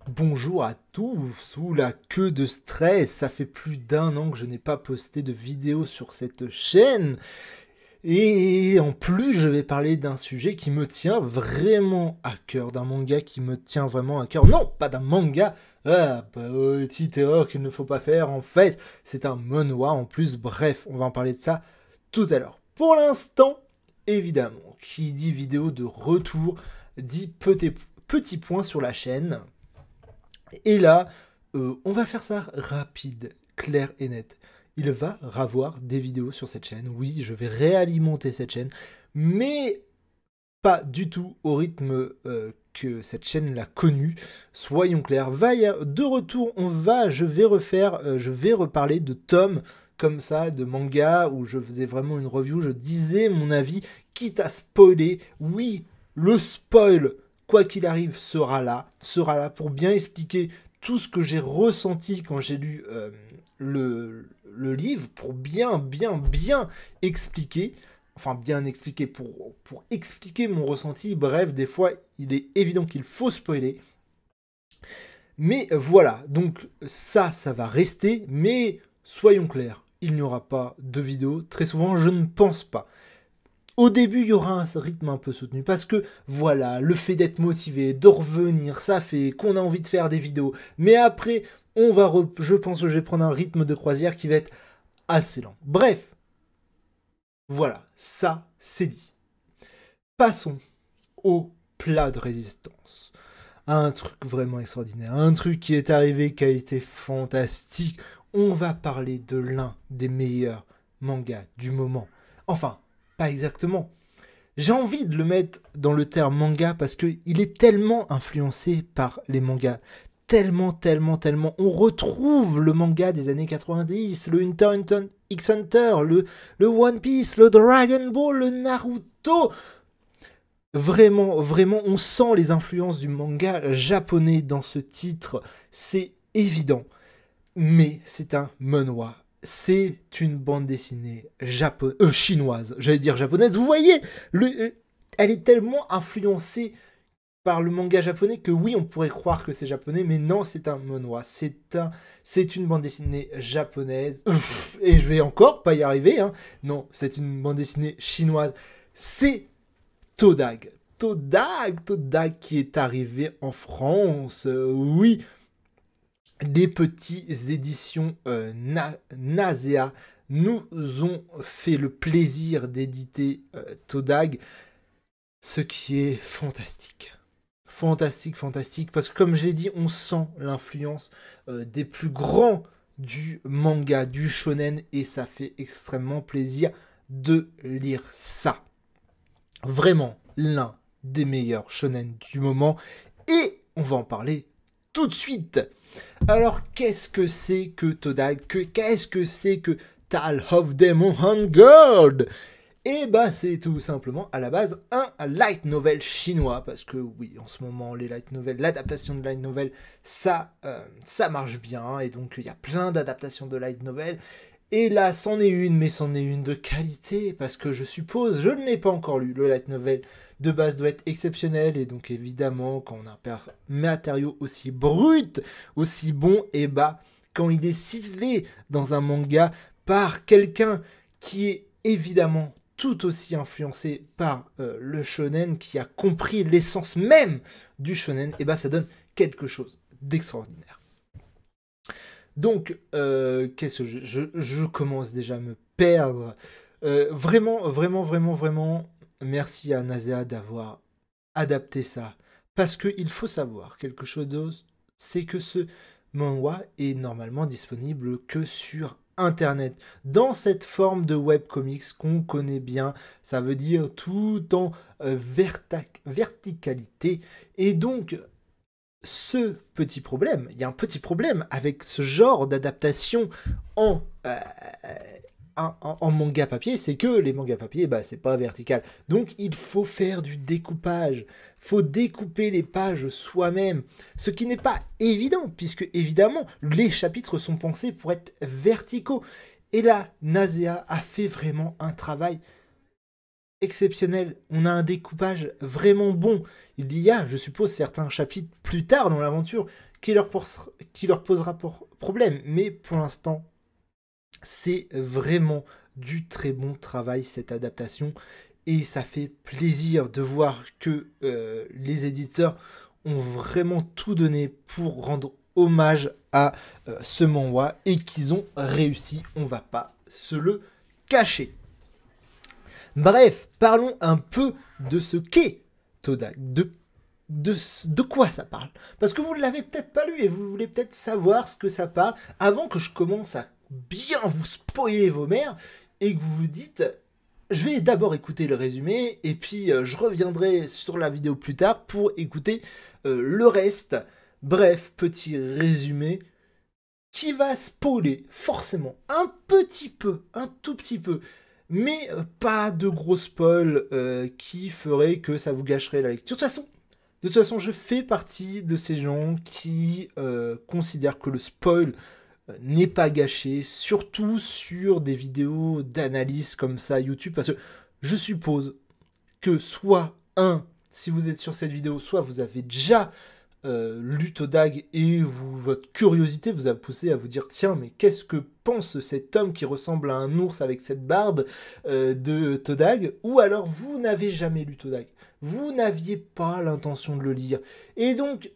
Bonjour à tous, sous la queue de stress, ça fait plus d'un an que je n'ai pas posté de vidéo sur cette chaîne. Et en plus, je vais parler d'un sujet qui me tient vraiment à cœur, d'un manga qui me tient vraiment à cœur. Non, pas d'un manga, petite erreur qu'il ne faut pas faire, en fait, c'est un manhwa en plus, bref, on va en parler de ça tout à l'heure. Pour l'instant, évidemment, qui dit vidéo de retour, dit petit point sur la chaîne. Et là, on va faire ça rapide, clair et net. Il va y avoir des vidéos sur cette chaîne. Oui, je vais réalimenter cette chaîne, mais pas du tout au rythme que cette chaîne l'a connue. Soyons clairs. De retour, je vais reparler de tomes comme ça, de manga, où je faisais vraiment une review, je disais mon avis, quitte à spoiler. Oui, le spoil, quoi qu'il arrive, sera là pour bien expliquer tout ce que j'ai ressenti quand j'ai lu le livre, pour bien expliquer, enfin bien expliquer, pour expliquer mon ressenti. Bref, des fois, il est évident qu'il faut spoiler. Mais voilà, donc ça va rester, mais soyons clairs, il n'y aura pas de vidéo. Très souvent, je ne pense pas. Au début, il y aura un rythme un peu soutenu parce que voilà, le fait d'être motivé, de revenir, ça fait qu'on a envie de faire des vidéos. Mais après, je pense que je vais prendre un rythme de croisière qui va être assez lent. Bref, voilà, ça c'est dit. Passons au plat de résistance. Un truc vraiment extraordinaire, un truc qui est arrivé, qui a été fantastique. On va parler de l'un des meilleurs mangas du moment. Enfin, pas exactement. J'ai envie de le mettre dans le terme manga parce qu'il est tellement influencé par les mangas. Tellement. On retrouve le manga des années 90, le X Hunter, le One Piece, le Dragon Ball, le Naruto. Vraiment, on sent les influences du manga japonais dans ce titre. C'est évident. Mais c'est un manhwa. C'est une bande dessinée chinoise. J'allais dire japonaise. Vous voyez, elle est tellement influencée par le manga japonais que oui, on pourrait croire que c'est japonais, mais non, c'est un manhwa. C'est une bande dessinée japonaise. Et je vais encore pas y arriver. Hein. Non, c'est une bande dessinée chinoise. C'est Todag. Todag qui est arrivé en France. Oui, les petites éditions Nasea nous ont fait le plaisir d'éditer Todag, ce qui est fantastique. Fantastique, parce que comme j'ai dit, on sent l'influence des plus grands du manga, du shonen, et ça fait extrêmement plaisir de lire ça. Vraiment l'un des meilleurs shonen du moment, et on va en parler tout de suite. Alors, qu'est-ce que c'est que Todag? Qu'est-ce que c'est que Tal of Demon Hunger? Et bah, c'est tout simplement à la base un light novel chinois, parce que oui, en ce moment, les light novels, l'adaptation de light novel, ça marche bien, et donc il y a plein d'adaptations de light novel. Et là, c'en est une, mais c'en est une de qualité, parce que je suppose, je ne l'ai pas encore lu, le light novel de base doit être exceptionnel, et donc évidemment, quand on a un matériau aussi brut, aussi bon, et bah, quand il est ciselé dans un manga par quelqu'un qui est évidemment tout aussi influencé par le shonen, qui a compris l'essence même du shonen, et bah ça donne quelque chose d'extraordinaire. Donc, qu'est-ce que je commence déjà à me perdre. Vraiment, merci à Nasea d'avoir adapté ça. Parce qu'il faut savoir quelque chose d'autre, c'est que ce manhwa est normalement disponible que sur Internet, dans cette forme de webcomics qu'on connaît bien, ça veut dire tout en verticalité. Et donc, il y a un petit problème avec ce genre d'adaptation en, en manga papier, c'est que les mangas papier, bah, c'est pas vertical. Donc il faut faire du découpage. Faut découper les pages soi-même. Ce qui n'est pas évident, puisque évidemment, les chapitres sont pensés pour être verticaux. Et là, Nasea a fait vraiment un travail exceptionnel. On a un découpage vraiment bon. Il y a, je suppose, certains chapitres plus tard dans l'aventure qui leur posera problème. Mais pour l'instant, c'est vraiment du très bon travail, cette adaptation. Et ça fait plaisir de voir que les éditeurs ont vraiment tout donné pour rendre hommage à ce manhwa et qu'ils ont réussi, on va pas se le cacher. Bref, parlons un peu de ce qu'est Todak, de quoi ça parle. Parce que vous ne l'avez peut-être pas lu et vous voulez peut-être savoir ce que ça parle avant que je commence à bien vous spoiler vos mères et que vous vous dites je vais d'abord écouter le résumé et puis je reviendrai sur la vidéo plus tard pour écouter le reste. Bref, petit résumé qui va spoiler forcément un petit peu, un tout petit peu, mais pas de gros spoil qui ferait que ça vous gâcherait la lecture. De toute façon, je fais partie de ces gens qui considèrent que le spoil n'est pas gâché, surtout sur des vidéos d'analyse comme ça YouTube, parce que je suppose que soit, si vous êtes sur cette vidéo, soit vous avez déjà lu Todag et votre curiosité vous a poussé à vous dire tiens, mais qu'est-ce que pense cet homme qui ressemble à un ours avec cette barbe de Todag, ou alors vous n'avez jamais lu Todag, vous n'aviez pas l'intention de le lire, et donc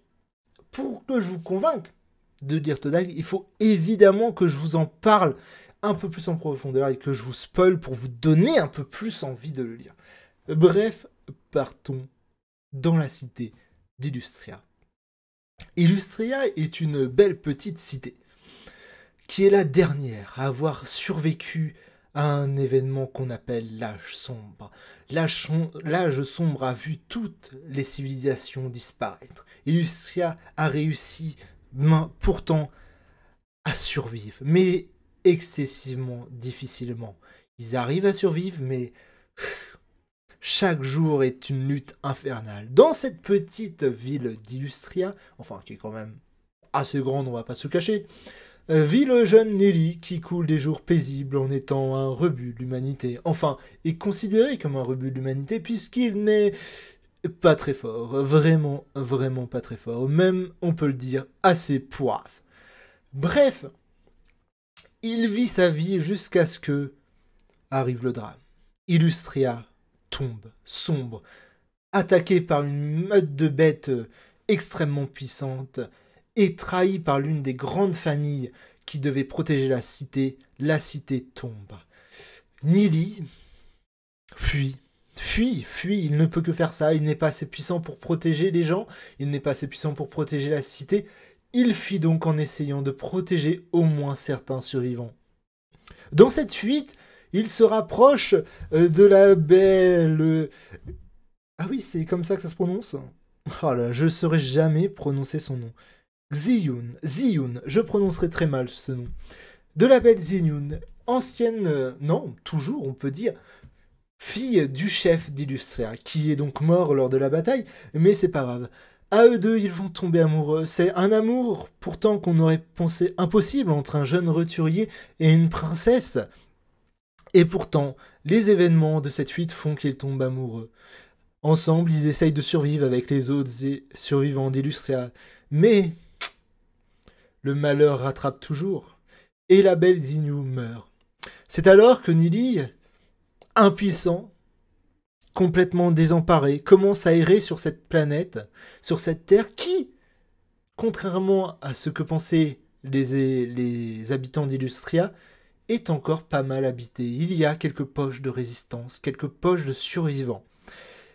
pour que je vous convainque de lire Todag, il faut évidemment que je vous en parle un peu plus en profondeur et que je vous spoil pour vous donner un peu plus envie de le lire. Bref, partons dans la cité d'Illustria. Illustria est une belle petite cité, qui est la dernière à avoir survécu à un événement qu'on appelle l'âge sombre. L'âge sombre a vu toutes les civilisations disparaître. Illustria a réussi pourtant à survivre, mais excessivement difficilement. Ils arrivent à survivre, mais chaque jour est une lutte infernale. Dans cette petite ville d'Illustria, enfin qui est quand même assez grande, on va pas se cacher, vit le jeune Nelly qui coule des jours paisibles en étant un rebut de l'humanité. Enfin, est considéré comme un rebut de l'humanité puisqu'il n'est pas très fort, vraiment, vraiment pas très fort. Même, on peut le dire, assez pourrave. Bref, il vit sa vie jusqu'à ce que arrive le drame. Illustria tombe, sombre, attaqué par une meute de bêtes extrêmement puissante et trahi par l'une des grandes familles qui devait protéger la cité tombe. Nili fuit, il ne peut que faire ça, il n'est pas assez puissant pour protéger les gens, il n'est pas assez puissant pour protéger la cité, il fuit donc en essayant de protéger au moins certains survivants. Dans cette fuite, il se rapproche de la belle... Ah oui, c'est comme ça que ça se prononce. Oh là, je ne saurais jamais prononcer son nom. Ziyun, je prononcerai très mal ce nom. De la belle Ziyun, ancienne, non, toujours on peut dire, fille du chef d'Illustria, qui est donc mort lors de la bataille, mais c'est pas grave. À eux deux, ils vont tomber amoureux. C'est un amour, pourtant qu'on aurait pensé impossible entre un jeune roturier et une princesse. Et pourtant, les événements de cette fuite font qu'ils tombent amoureux. Ensemble, ils essayent de survivre avec les autres survivants d'Illustria. Mais le malheur rattrape toujours. Et la belle Zinyu meurt. C'est alors que Nili, impuissant, complètement désemparé, commence à errer sur cette planète, sur cette terre qui, contrairement à ce que pensaient les habitants d'Illustria, est encore pas mal habitée. Il y a quelques poches de résistance, quelques poches de survivants.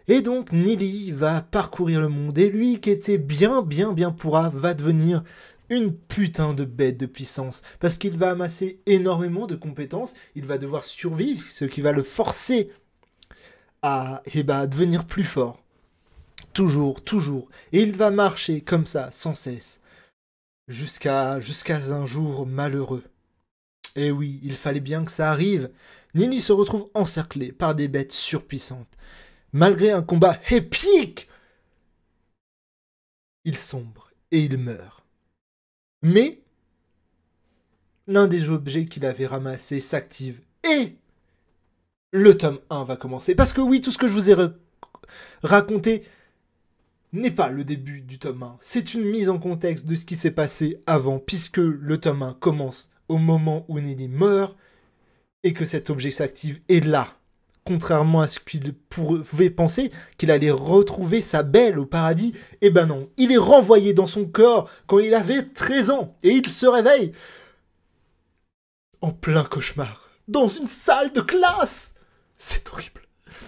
Et donc Nili va parcourir le monde, et lui qui était bien pourra, va devenir une putain de bête de puissance, parce qu'il va amasser énormément de compétences, il va devoir survivre, ce qui va le forcer à devenir plus fort. Toujours. Et il va marcher comme ça, sans cesse, jusqu'à un jour malheureux. Et oui, il fallait bien que ça arrive. Nili se retrouve encerclé par des bêtes surpuissantes. Malgré un combat épique, il sombre et il meurt. Mais l'un des objets qu'il avait ramassés s'active et le tome 1 va commencer. Parce que oui, tout ce que je vous ai raconté n'est pas le début du tome 1. C'est une mise en contexte de ce qui s'est passé avant, puisque le tome 1 commence au moment où Nelly meurt, et que cet objet s'active, et là, contrairement à ce qu'il pouvait penser, qu'il allait retrouver sa belle au paradis, eh ben non, il est renvoyé dans son corps quand il avait 13 ans, et il se réveille en plein cauchemar, dans une salle de classe. C'est horrible.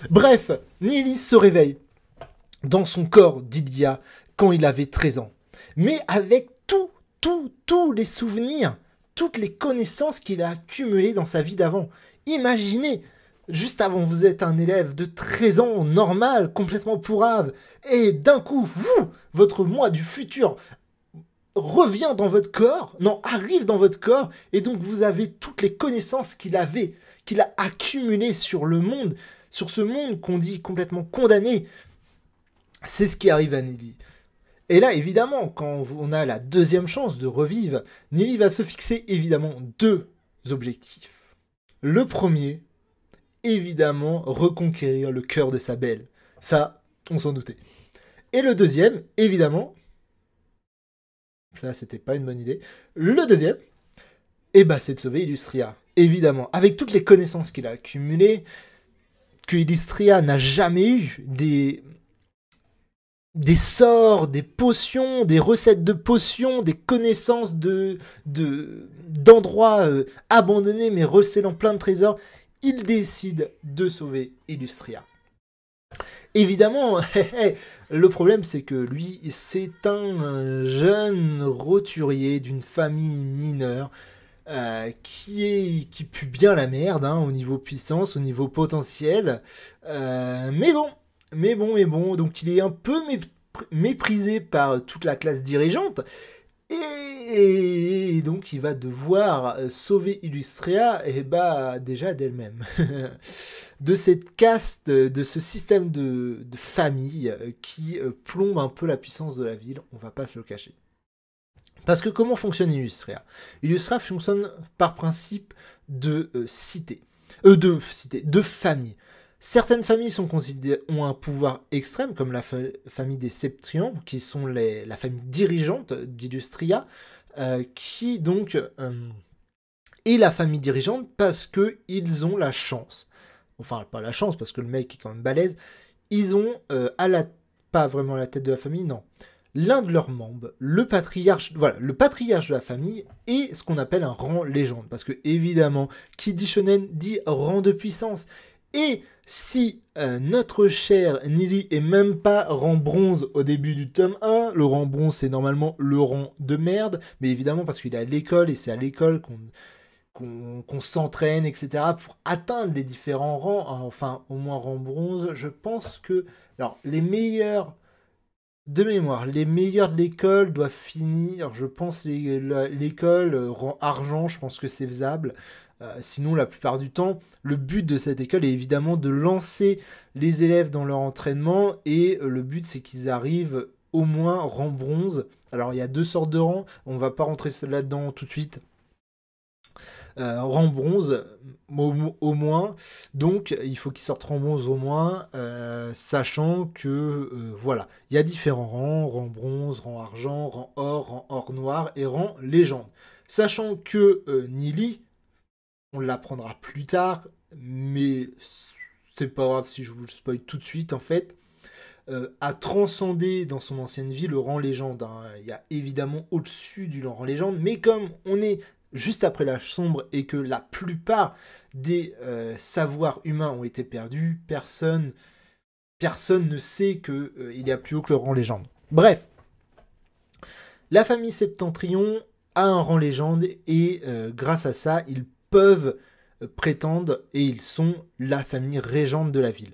Bref, Nelly se réveille dans son corps d'il y a quand il avait 13 ans, mais avec tous les souvenirs, toutes les connaissances qu'il a accumulées dans sa vie d'avant. Imaginez, juste avant, vous êtes un élève de 13 ans, normal, complètement pourrave, et d'un coup, votre moi du futur revient dans votre corps, arrive dans votre corps, et donc vous avez toutes les connaissances qu'il a accumulées sur le monde, sur ce monde qu'on dit complètement condamné. C'est ce qui arrive à Nelly. Et là, évidemment, quand on a la deuxième chance de revivre, Nelly va se fixer évidemment 2 objectifs. Le premier, évidemment, reconquérir le cœur de sa belle. Ça, on s'en doutait. Et le deuxième, évidemment, ça c'était pas une bonne idée, le deuxième, c'est de sauver Illustria. Évidemment, avec toutes les connaissances qu'il a accumulées, que Illustria n'a jamais eu des sorts, des potions, des recettes de potions, des connaissances d'endroits abandonnés mais recélant plein de trésors, il décide de sauver Illustria. Évidemment, le problème c'est que lui, c'est un jeune roturier d'une famille mineure qui pue bien la merde au niveau puissance, au niveau potentiel. Mais bon, donc il est un peu méprisé par toute la classe dirigeante. Et donc il va devoir sauver Illustria, déjà d'elle-même. De cette caste, de ce système de famille qui plombe un peu la puissance de la ville, on va pas se le cacher. Parce que comment fonctionne Illustria? Illustria fonctionne par principe de cité. De famille. Certaines familles ont un pouvoir extrême, comme la famille des Septrians, qui sont la famille dirigeante d'Illustria, qui donc est la famille dirigeante parce qu'ils ont la chance. Enfin, pas la chance, parce que le mec est quand même balèze. Ils ont, pas vraiment à la tête de la famille, non. L'un de leurs membres, le patriarche de la famille, est ce qu'on appelle un rang légende. Parce que, évidemment, qui dit shonen dit rang de puissance. Et si notre cher Nelly est même pas rang bronze au début du tome 1, le rang bronze c'est normalement le rang de merde, mais évidemment parce qu'il est à l'école et c'est à l'école qu'on s'entraîne, etc. pour atteindre les différents rangs, enfin au moins rang bronze, je pense que... Alors les meilleurs de mémoire, les meilleurs de l'école doivent finir, je pense l'école rang argent, je pense que c'est faisable. Sinon, la plupart du temps, le but de cette école est évidemment de lancer les élèves dans leur entraînement et le but c'est qu'ils arrivent au moins rang bronze. Alors il y a 2 sortes de rangs, on va pas rentrer là-dedans tout de suite. Rang bronze au moins, donc il faut qu'ils sortent rang bronze au moins, sachant que voilà, il y a différents rangs, rang bronze, rang argent, rang or noir et rang légende. Sachant que Nelly, on l'apprendra plus tard, mais c'est pas grave si je vous le spoil tout de suite en fait, a transcendé dans son ancienne vie le rang légende. Il y a évidemment au-dessus du rang légende, mais comme on est juste après l'âge sombre et que la plupart des savoirs humains ont été perdus, personne ne sait qu'il y a plus haut que le rang légende. Bref, la famille Septentrion a un rang légende et grâce à ça, ils peuvent prétendre et ils sont la famille régente de la ville.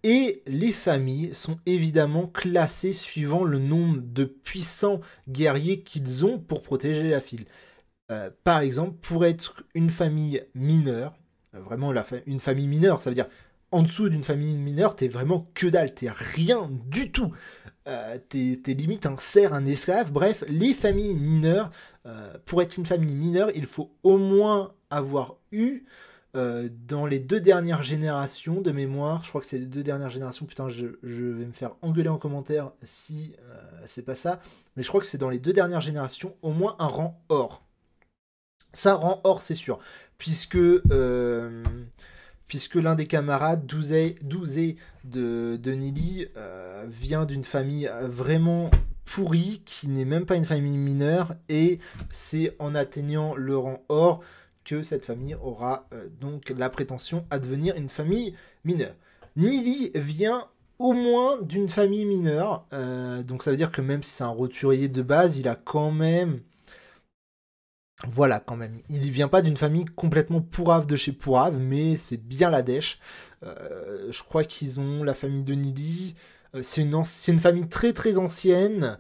Et les familles sont évidemment classées suivant le nombre de puissants guerriers qu'ils ont pour protéger la ville. Par exemple, pour être une famille mineure, vraiment une famille mineure, ça veut dire en dessous d'une famille mineure, t'es vraiment que dalle, t'es rien du tout. T'es limite un serf, un esclave. Bref, les familles mineures, pour être une famille mineure, il faut au moins avoir eu dans les 2 dernières générations de mémoire. Je crois que c'est les 2 dernières générations. Putain, je vais me faire engueuler en commentaire si c'est pas ça. Mais je crois que c'est dans les 2 dernières générations, au moins un rang or. Ça, rang or, c'est sûr. Puisque l'un des camarades, Douzé de Nili, vient d'une famille vraiment pourrie, qui n'est même pas une famille mineure, et c'est en atteignant le rang or que cette famille aura donc la prétention à devenir une famille mineure. Nili vient au moins d'une famille mineure, donc ça veut dire que même si c'est un roturier de base, il a quand même... Voilà, quand même. Il ne vient pas d'une famille complètement pourrave de chez pourrave, mais c'est bien la dèche. Je crois qu'ils ont la famille de Nili. C'est une famille très très ancienne,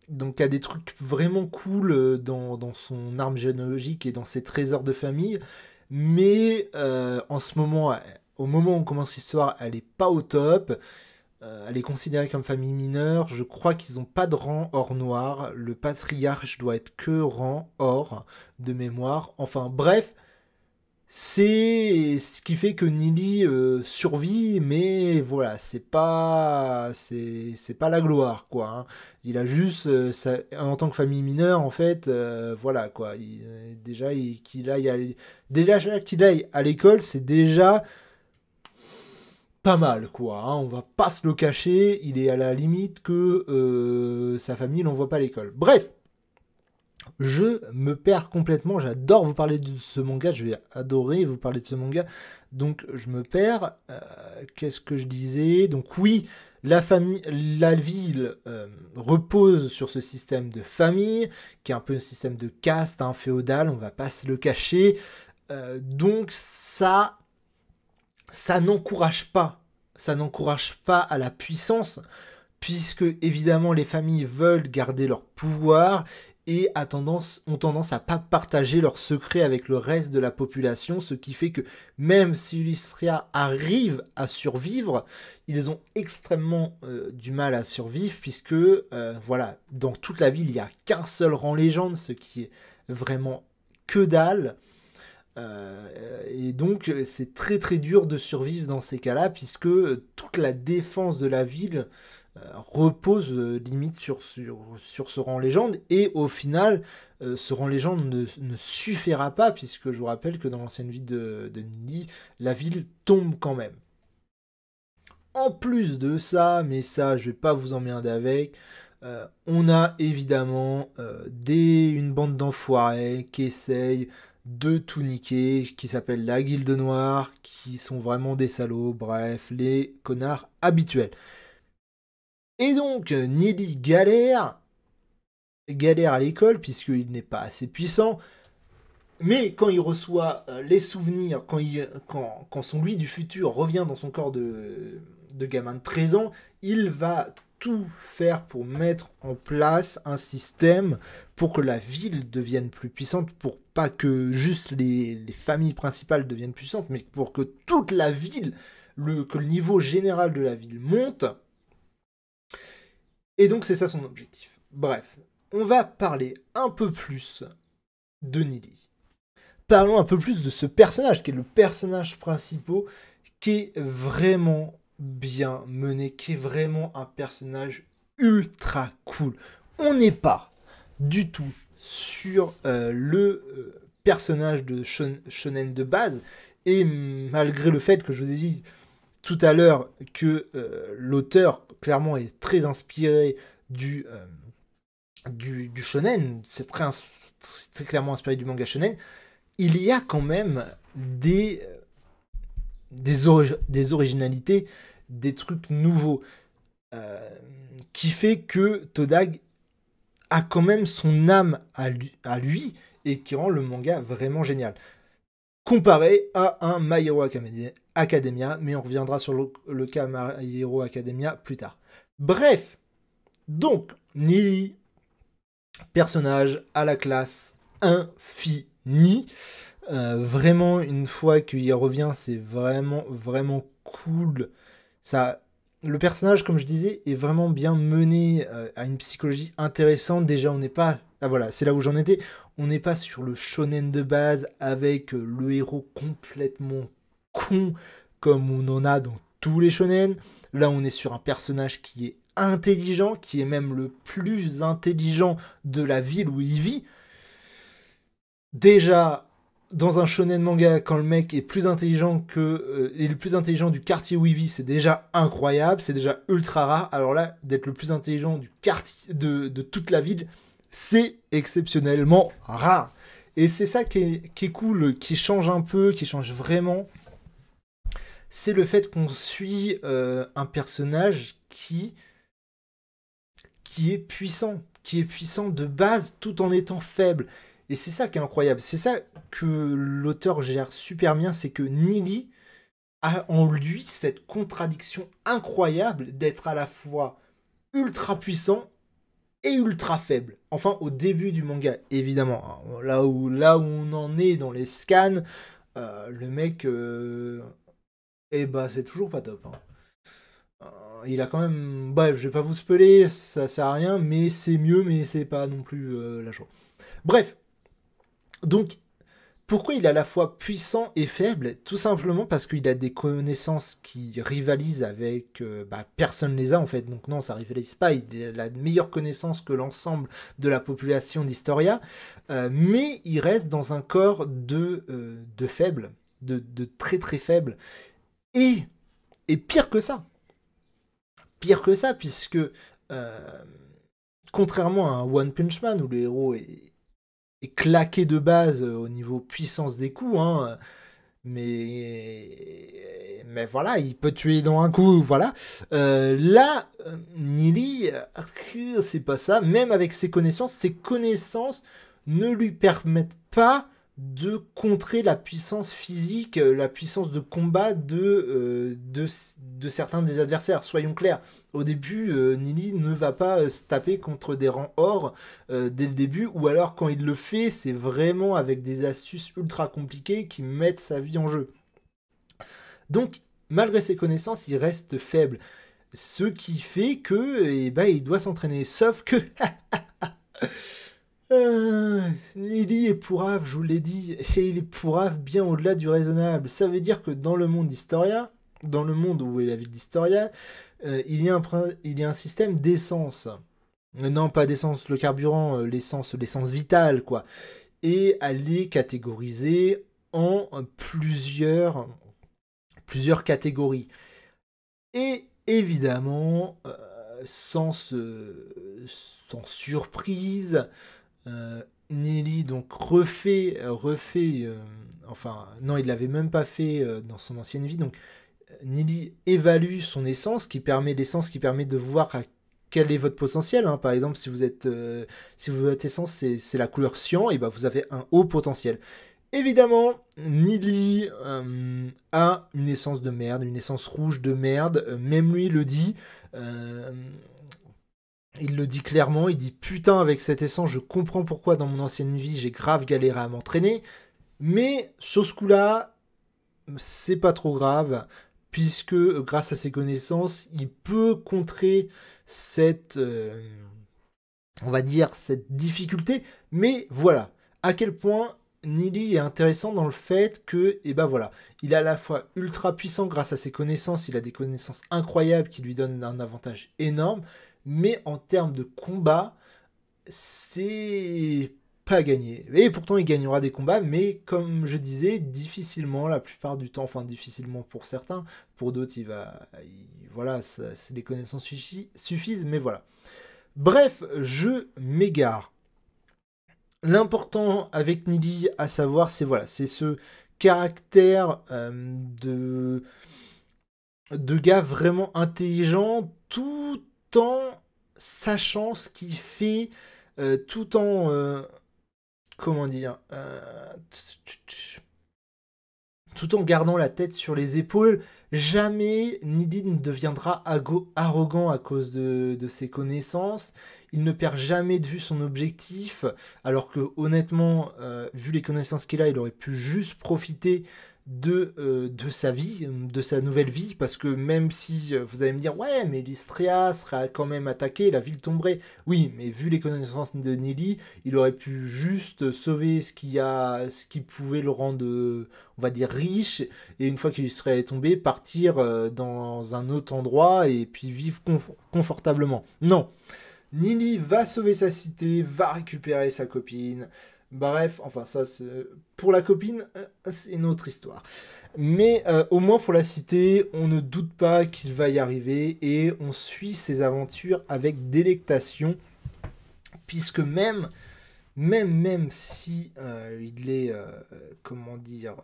donc il y a des trucs vraiment cool dans son arbre généalogique et dans ses trésors de famille. Mais en ce moment, au moment où on commence l'histoire, elle est pas au top. Elle est considérée comme famille mineure. Je crois qu'ils n'ont pas de rang or noir. Le patriarche doit être que rang or de mémoire. Enfin bref, c'est ce qui fait que Nili survit, mais voilà, c'est pas la gloire quoi, hein. Il a juste en tant que famille mineure en fait, voilà quoi. Déjà qu'il aille à l'école, c'est déjà pas mal quoi, hein. On va pas se le cacher. Il est à la limite que sa famille l'envoie pas à l'école. Bref. Je me perds complètement, j'adore vous parler de ce manga, je vais adorer vous parler de ce manga, donc je me perds. Qu'est-ce que je disais? Donc oui, la ville repose sur ce système de famille, qui est un peu un système de caste, hein, féodal, on va pas se le cacher. Donc ça n'encourage pas à la puissance, puisque évidemment les familles veulent garder leur pouvoir et ont tendance à pas partager leurs secrets avec le reste de la population, ce qui fait que même si Ulystria arrive à survivre, ils ont extrêmement du mal à survivre, puisque voilà, dans toute la ville il n'y a qu'un seul rang légende, ce qui est vraiment que dalle. Et donc c'est très très dur de survivre dans ces cas-là, puisque toute la défense de la ville repose limite sur ce rang légende, et au final ce rang légende ne suffira pas, puisque je vous rappelle que dans l'ancienne ville de Nili, la ville tombe quand même. En plus de ça, mais ça je vais pas vous emmerder avec, on a évidemment une bande d'enfoirés qui essayent de tout niquer, qui s'appelle la Guilde Noire, qui sont vraiment des salauds, bref, les connards habituels. Et donc, Nili galère à l'école, puisqu'il n'est pas assez puissant, mais quand il reçoit les souvenirs, quand son lui du futur revient dans son corps de gamin de 13 ans, il va tout faire pour mettre en place un système pour que la ville devienne plus puissante, pour pas que juste les familles principales deviennent puissantes, mais pour que toute la ville, que le niveau général de la ville monte. Et donc c'est ça son objectif. Bref, on va parler un peu plus de Nili. Parlons un peu plus de ce personnage, qui est le personnage principal, qui est vraiment bien mené, qui est vraiment un personnage ultra cool. On n'est pas du tout sur le personnage de shonen de base, et malgré le fait que je vous ai dit tout à l'heure que l'auteur clairement est très inspiré du shonen, c'est très clairement inspiré du manga shonen, il y a quand même des originalités, des trucs nouveaux, qui fait que Todag a quand même son âme à lui, et qui rend le manga vraiment génial. Comparé à un My Hero Academia, mais on reviendra sur le cas My Hero Academia plus tard. Bref, donc, Nili, personnage à la classe infinie. Vraiment, une fois qu'il y revient, c'est vraiment, vraiment cool. Le personnage, comme je disais, est vraiment bien mené, à une psychologie intéressante. Déjà, on n'est pas Ah voilà, c'est là où j'en étais. On n'est pas sur le shonen de base avec le héros complètement con comme on en a dans tous les shonen. Là, on est sur un personnage qui est intelligent, qui est même le plus intelligent de la ville où il vit. Déjà, dans un shonen manga, quand le mec est plus intelligent est le plus intelligent du quartier où il vit, c'est déjà incroyable, c'est déjà ultra rare. Alors là, d'être le plus intelligent du quartier de toute la ville, c'est exceptionnellement rare. Et c'est ça qui est cool, qui change un peu, qui change vraiment. C'est le fait qu'on suit un personnage qui est puissant de base tout en étant faible. Et c'est ça qui est incroyable. C'est ça que l'auteur gère super bien, c'est que Nili a en lui cette contradiction incroyable d'être à la fois ultra puissant et ultra faible. Enfin, au début du manga, évidemment. Là où on en est dans les scans, le mec, c'est toujours pas top. Il a quand même... Bref, je vais pas vous spoiler, ça sert à rien, mais c'est mieux, mais c'est pas non plus la joie. Bref, donc, pourquoi il est à la fois puissant et faible? Tout simplement parce qu'il a des connaissances qui rivalisent avec... personne les a en fait, donc non, ça rivalise pas, il a la meilleure connaissance que l'ensemble de la population d'Historia, mais il reste dans un corps de faibles, de très très faibles. Et pire que ça, puisque contrairement à un One Punch Man où le héros est claqué de base au niveau puissance des coups, hein, mais voilà, il peut tuer dans un coup, voilà. Là, Nili, c'est pas ça. Même avec ses connaissances ne lui permettent pas de contrer la puissance physique, la puissance de combat de certains des adversaires. Soyons clairs, au début, Nili ne va pas se taper contre des rangs or dès le début, ou alors quand il le fait, c'est vraiment avec des astuces ultra compliquées qui mettent sa vie en jeu. Donc, malgré ses connaissances, il reste faible. Ce qui fait que, il doit s'entraîner. Sauf que... Nili est pourrave, je vous l'ai dit, et il est pourrave bien au-delà du raisonnable. Ça veut dire que dans le monde d'Historia, dans le monde où est la ville d'Historia, il y a un système d'essence. Non, pas d'essence, le carburant, l'essence vitale, quoi. Et elle est catégorisée en plusieurs catégories. Et évidemment, sans surprise, Nili donc refait enfin non, il l'avait même pas fait dans son ancienne vie. Donc Nili évalue son essence l'essence qui permet de voir quel est votre potentiel, hein. Par exemple, si votre essence c'est la couleur cyan, et vous avez un haut potentiel. Évidemment, Nili a une essence de merde, une essence rouge de merde, même lui le dit. Il le dit clairement, il dit putain, avec cette essence, je comprends pourquoi dans mon ancienne vie j'ai grave galéré à m'entraîner. Mais sur ce coup-là, c'est pas trop grave, puisque grâce à ses connaissances, il peut contrer cette, on va dire, cette difficulté. Mais voilà, à quel point Nili est intéressant dans le fait que, voilà, il est à la fois ultra puissant grâce à ses connaissances, il a des connaissances incroyables qui lui donnent un avantage énorme, mais en termes de combat, c'est pas gagné. Et pourtant, il gagnera des combats, mais comme je disais, difficilement la plupart du temps, enfin difficilement pour certains, pour d'autres, voilà, les connaissances suffisent, mais voilà. Bref, je m'égare. L'important avec Nili à savoir, c'est ce caractère de gars vraiment intelligent, tout en sachant ce qu'il fait, tout en comment dire, tout en gardant la tête sur les épaules. Jamais Nili ne deviendra arrogant à cause de ses connaissances. Il ne perd jamais de vue son objectif, alors que honnêtement, vu les connaissances qu'il a, il aurait pu juste profiter de sa vie, de sa nouvelle vie, parce que même si vous allez me dire, ouais, mais Lystria serait quand même attaquée, la ville tomberait. Oui, mais vu les connaissances de Nili, il aurait pu juste sauver ce qui pouvait le rendre, on va dire, riche, et une fois qu'il serait tombé, partir dans un autre endroit et puis vivre confortablement. Non, Nili va sauver sa cité, va récupérer sa copine. Bref, enfin ça, pour la copine, c'est une autre histoire. Mais au moins pour la cité, on ne doute pas qu'il va y arriver et on suit ses aventures avec délectation, puisque même si il est, comment dire,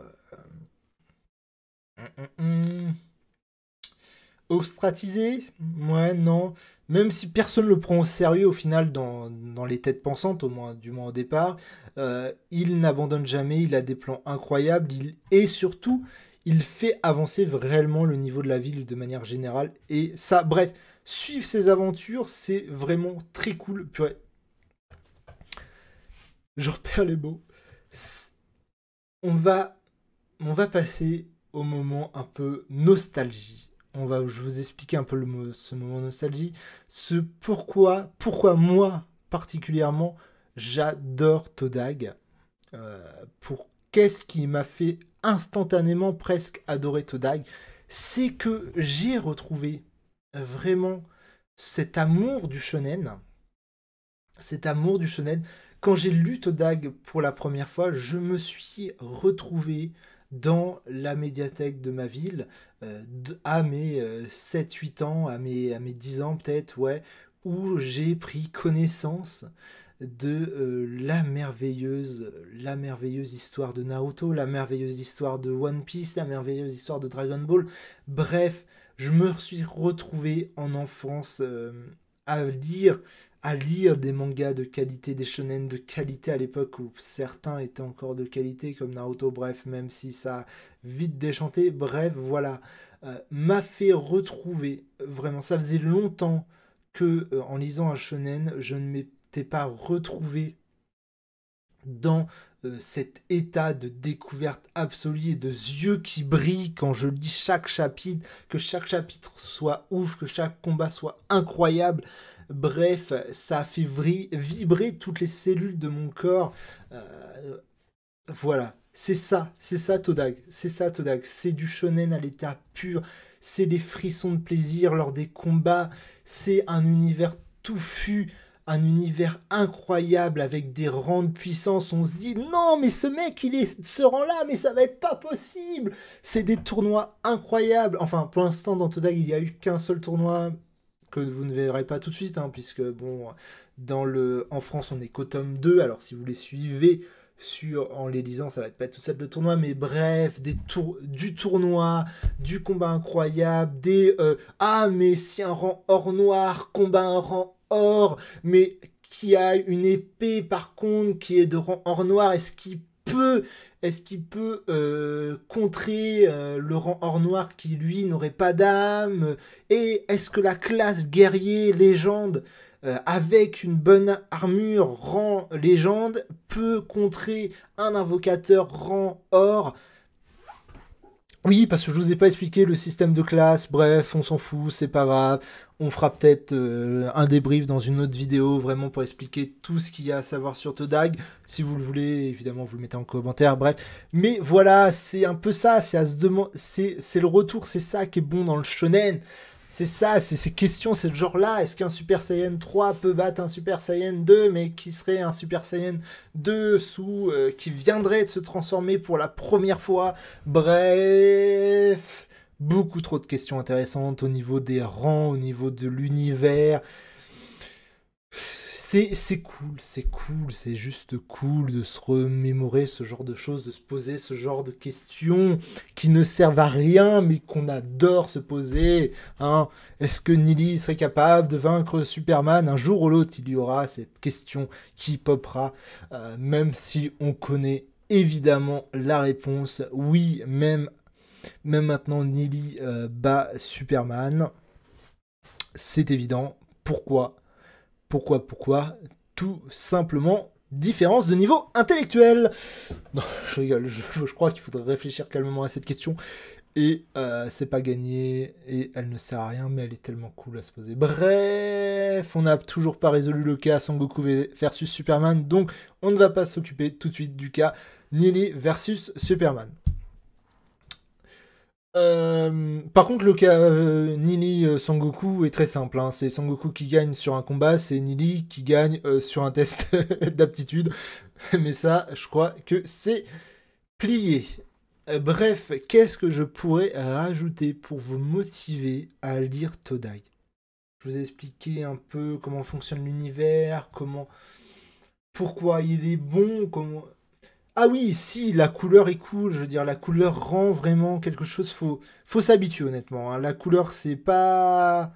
ostratisé? Ouais, non. Même si personne ne le prend au sérieux au final dans les têtes pensantes, au moins, du moins au départ, il n'abandonne jamais, il a des plans incroyables, et surtout, il fait avancer réellement le niveau de la ville de manière générale. Et ça, bref, suivre ses aventures, c'est vraiment très cool. Purée, je repère les mots. On va, on va passer au moment un peu nostalgie. Je vous expliquer un peu ce moment nostalgie. Pourquoi moi particulièrement, j'adore Todag. Qu'est-ce qui m'a fait instantanément presque adorer Todag? C'est que j'ai retrouvé vraiment cet amour du shonen. Cet amour du shonen. Quand j'ai lu Todag pour la première fois, je me suis retrouvé dans la médiathèque de ma ville à mes 7-8 ans, à mes 10 ans peut-être, ouais, où j'ai pris connaissance de la merveilleuse histoire de Naruto, la merveilleuse histoire de One Piece, la merveilleuse histoire de Dragon Ball. Bref, je me suis retrouvé en enfance à lire des mangas de qualité, des shonen de qualité à l'époque où certains étaient encore de qualité comme Naruto, bref, même si ça a vite déchanté, bref, voilà, m'a fait retrouver, vraiment, ça faisait longtemps que en lisant un shonen, je ne m'étais pas retrouvé dans cet état de découverte absolue et de yeux qui brillent quand je lis chaque chapitre, que chaque chapitre soit ouf, que chaque combat soit incroyable. Bref, ça a fait vibrer toutes les cellules de mon corps. Voilà, c'est ça Todag, c'est du shonen à l'état pur, c'est des frissons de plaisir lors des combats, c'est un univers touffu, un univers incroyable avec des rangs de puissance. On se dit non, mais ce mec il est ce rang là, mais ça va être pas possible. C'est des tournois incroyables. Enfin, pour l'instant dans Todag il y a eu qu'un seul tournoi que vous ne verrez pas tout de suite, hein, puisque bon, en France on est qu'au tome 2, alors si vous les suivez en les lisant, ça va être pas tout seul de tournoi, mais bref, du tournoi, du combat incroyable, ah mais si un rang or noir combat un rang or, mais qui a une épée par contre qui est de rang or noir, est-ce qu'il peut contrer le rang or noir qui lui n'aurait pas d'âme? Et est-ce que la classe guerrier légende avec une bonne armure rang légende peut contrer un invocateur rang or? Oui, parce que je vous ai pas expliqué le système de classe, bref, on s'en fout, c'est pas grave. On fera peut-être un débrief dans une autre vidéo, vraiment pour expliquer tout ce qu'il y a à savoir sur Todag. Si vous le voulez, évidemment, vous le mettez en commentaire, bref. Mais voilà, c'est un peu ça, c'est à se demander, c'est le retour, c'est ça qui est bon dans le shonen. C'est ça, c'est ces questions, c'est ce genre-là. Est-ce qu'un Super Saiyan 3 peut battre un Super Saiyan 2, mais qui serait un Super Saiyan 2 qui viendrait de se transformer pour la première fois? Bref, beaucoup trop de questions intéressantes au niveau des rangs, au niveau de l'univers. C'est cool, c'est juste cool de se remémorer ce genre de choses, de se poser ce genre de questions qui ne servent à rien mais qu'on adore se poser. Hein. Est-ce que Nili serait capable de vaincre Superman? Un jour ou l'autre, il y aura cette question qui popera, même si on connaît évidemment la réponse. Oui, même maintenant, Nili bat Superman. C'est évident. Pourquoi? Tout simplement différence de niveau intellectuel. Non, je rigole, je crois qu'il faudrait réfléchir calmement à cette question. Et c'est pas gagné, et elle ne sert à rien, mais elle est tellement cool à se poser. Bref, on n'a toujours pas résolu le cas Sangoku versus Superman, donc on ne va pas s'occuper tout de suite du cas Nili versus Superman. Par contre, le cas Nili Sangoku est très simple. Hein. C'est Sangoku qui gagne sur un combat, c'est Nili qui gagne sur un test d'aptitude. Mais ça, je crois que c'est plié. Bref, qu'est-ce que je pourrais rajouter pour vous motiver à lire Todai? Je vous ai expliqué un peu comment fonctionne l'univers, pourquoi il est bon, comment... Ah oui, si, la couleur est cool, je veux dire, la couleur rend vraiment quelque chose, faut s'habituer honnêtement. Hein. La couleur, c'est pas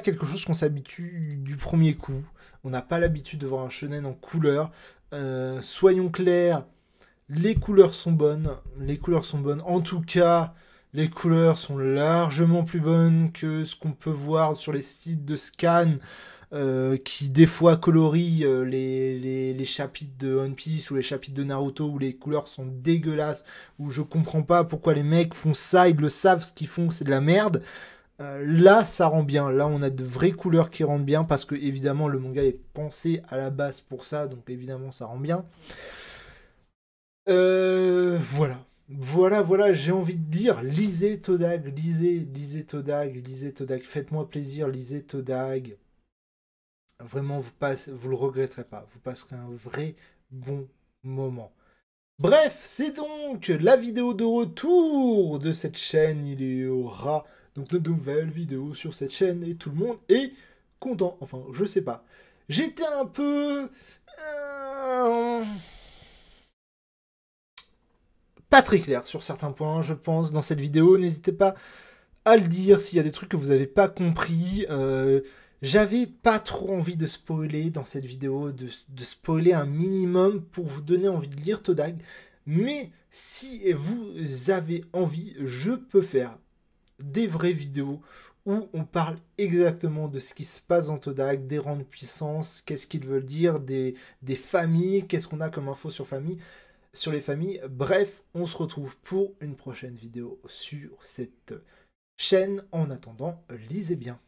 quelque chose qu'on s'habitue du premier coup. On n'a pas l'habitude de voir un shonen en couleur. Soyons clairs, les couleurs sont bonnes. Les couleurs sont bonnes. En tout cas, les couleurs sont largement plus bonnes que ce qu'on peut voir sur les sites de scan qui des fois colorient les chapitres de One Piece ou les chapitres de Naruto où les couleurs sont dégueulasses, où je comprends pas pourquoi les mecs font ça, ils le savent, ce qu'ils font c'est de la merde. Là ça rend bien, là on a de vraies couleurs qui rendent bien parce que évidemment le manga est pensé à la base pour ça, donc évidemment ça rend bien. Voilà. Voilà, j'ai envie de dire, lisez Todag, lisez Todag, lisez Todag, faites-moi plaisir, lisez Todag. Vraiment, vous le regretterez pas, vous passerez un vrai bon moment. Bref, c'est donc la vidéo de retour de cette chaîne, il y aura donc de nouvelles vidéos sur cette chaîne et tout le monde est content, enfin, je sais pas. J'étais un peu... pas très clair sur certains points, je pense, dans cette vidéo. N'hésitez pas à le dire s'il y a des trucs que vous n'avez pas compris. J'avais pas trop envie de spoiler dans cette vidéo, de spoiler un minimum pour vous donner envie de lire Todag. Mais si vous avez envie, je peux faire des vraies vidéos où on parle exactement de ce qui se passe dans Todag, des rangs de puissance, qu'est-ce qu'ils veulent dire, des familles, qu'est-ce qu'on a comme info sur les familles. Bref, on se retrouve pour une prochaine vidéo sur cette chaîne. En attendant, lisez bien.